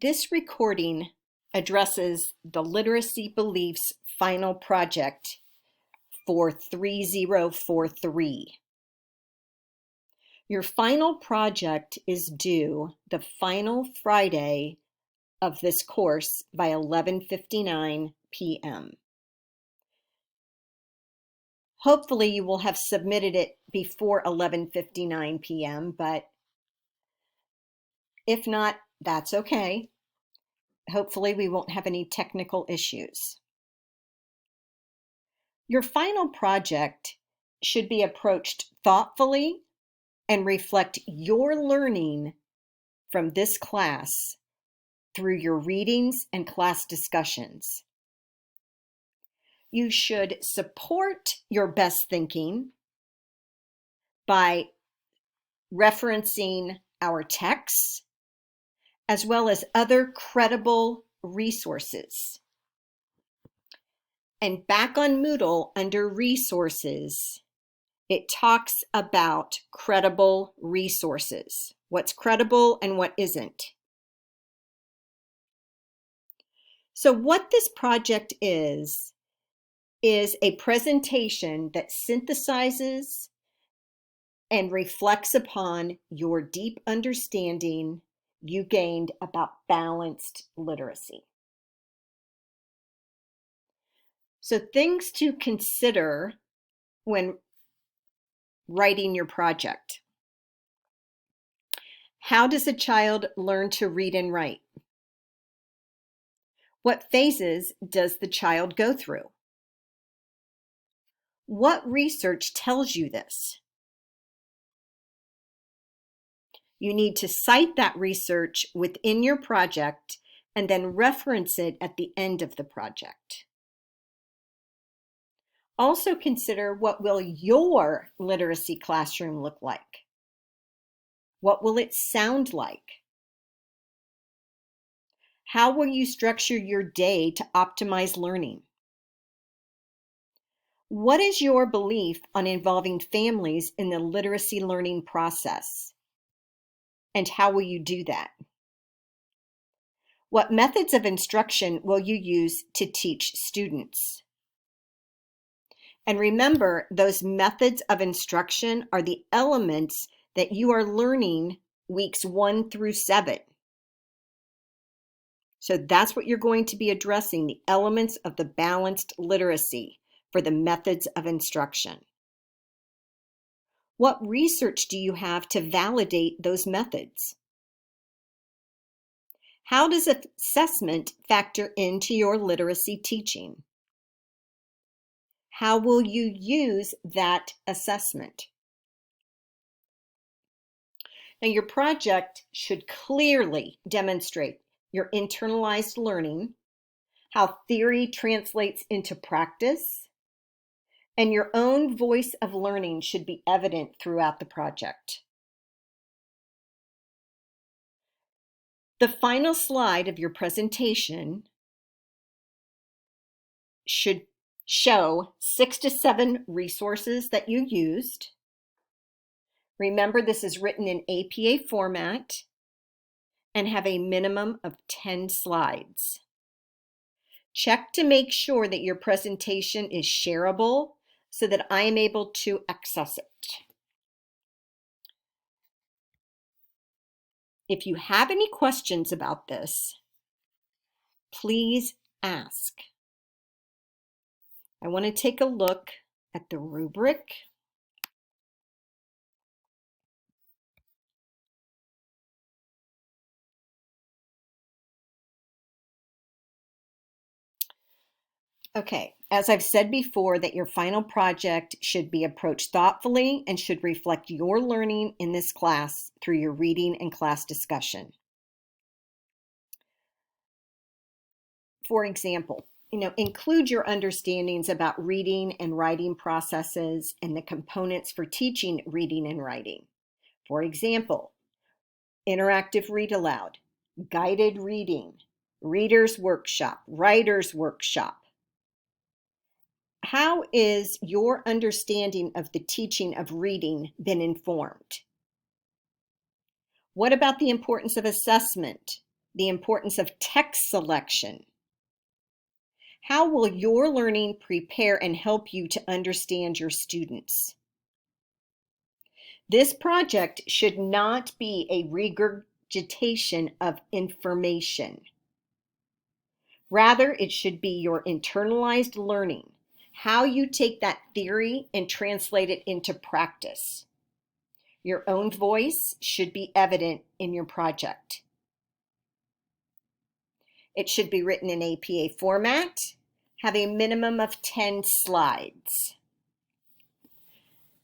This recording addresses the Literacy Beliefs final project for 3043. Your final project is due the final Friday of this course by 11:59 p.m. Hopefully you will have submitted it before 11:59 p.m., but if not, that's okay. Hopefully we won't have any technical issues. Your final project should be approached thoughtfully and reflect your learning from this class through your readings and class discussions. You should support your best thinking by referencing our texts as well as other credible resources. And back on Moodle under resources, it talks about credible resources. What's credible and what isn't. So what this project is a presentation that synthesizes and reflects upon your deep understanding you gained about balanced literacy. So things to consider when writing your project. How does a child learn to read and write? What phases does the child go through? What research tells you this? You need to cite that research within your project and then reference it at the end of the project. Also consider, what will your literacy classroom look like? What will it sound like? How will you structure your day to optimize learning? What is your belief on involving families in the literacy learning process? And how will you do that? What methods of instruction will you use to teach students? And remember, those methods of instruction are the elements that you are learning weeks 1 through 7. So that's what you're going to be addressing, the elements of the balanced literacy for the methods of instruction. What research do you have to validate those methods? How does assessment factor into your literacy teaching? How will you use that assessment? Now, your project should clearly demonstrate your internalized learning, how theory translates into practice, and your own voice of learning should be evident throughout the project. The final slide of your presentation should show 6 to 7 resources that you used. Remember, this is written in APA format and have a minimum of 10 slides. Check to make sure that your presentation is shareable so that I am able to access it. If you have any questions about this, please ask. I want to take a look at the rubric. Okay, as I've said before, that your final project should be approached thoughtfully and should reflect your learning in this class through your reading and class discussion. For example, include your understandings about reading and writing processes and the components for teaching reading and writing. For example, interactive read aloud, guided reading, reader's workshop, writer's workshop. How is your understanding of the teaching of reading been informed? What about the importance of assessment the importance of text selection. How will your learning prepare and help you to understand your students? This project should not be a regurgitation of information. Rather, it should be your internalized learning, how you take that theory and translate it into practice. Your own voice should be evident in your project. It should be written in APA format, have a minimum of 10 slides.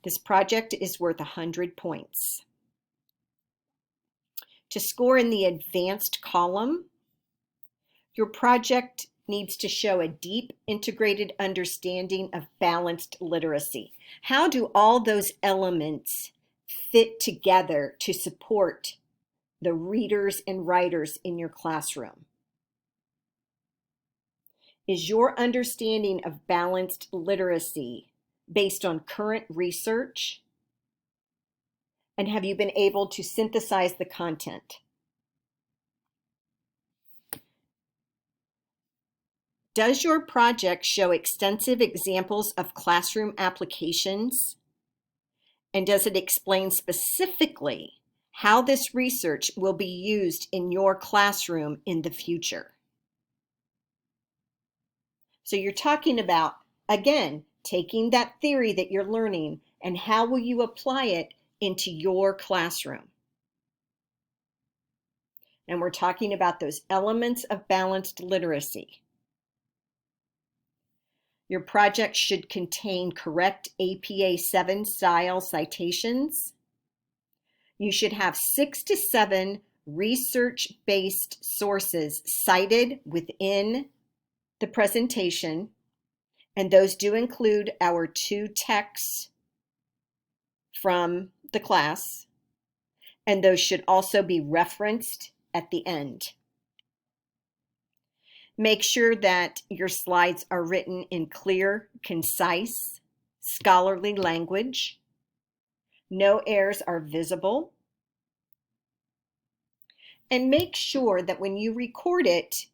This project is worth 100 points. To score in the advanced column, your project needs to show a deep integrated understanding of balanced literacy. How do all those elements fit together to support the readers and writers in your classroom? Is your understanding of balanced literacy based on current research? And have you been able to synthesize the content? Does your project show extensive examples of classroom applications? And does it explain specifically how this research will be used in your classroom in the future? So you're talking about, again, taking that theory that you're learning and how will you apply it into your classroom? And we're talking about those elements of balanced literacy. Your project should contain correct APA 7 style citations. You should have 6 to 7 research-based sources cited within the presentation, and those do include our 2 texts from the class, and those should also be referenced at the end. Make sure that your slides are written in clear, concise, scholarly language. No errors are visible. And make sure that when you record it,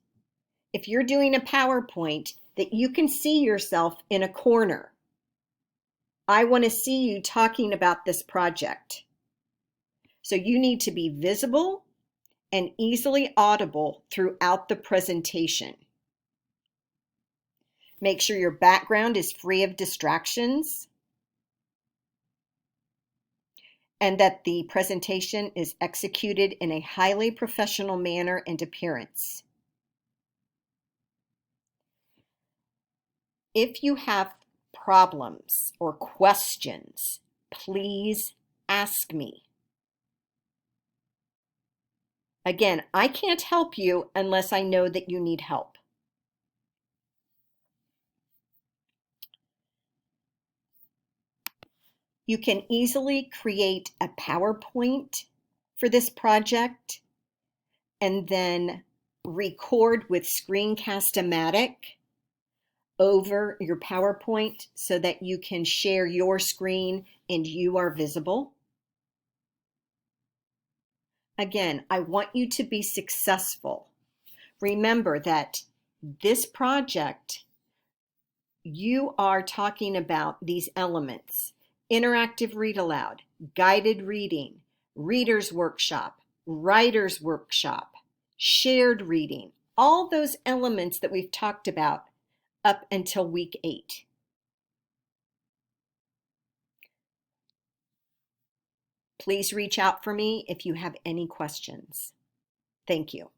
if you're doing a PowerPoint, that you can see yourself in a corner. I want to see you talking about this project. So you need to be visible and easily audible throughout the presentation. Make sure your background is free of distractions and that the presentation is executed in a highly professional manner and appearance. If you have problems or questions, please ask me. Again, I can't help you unless I know that you need help. You can easily create a PowerPoint for this project and then record with Screencast-O-Matic over your PowerPoint so that you can share your screen and you are visible. Again, I want you to be successful. Remember that this project, you are talking about these elements: interactive read aloud, guided reading, reader's workshop, writer's workshop, shared reading, all those elements that we've talked about up until week 8. Please reach out for me if you have any questions. Thank you.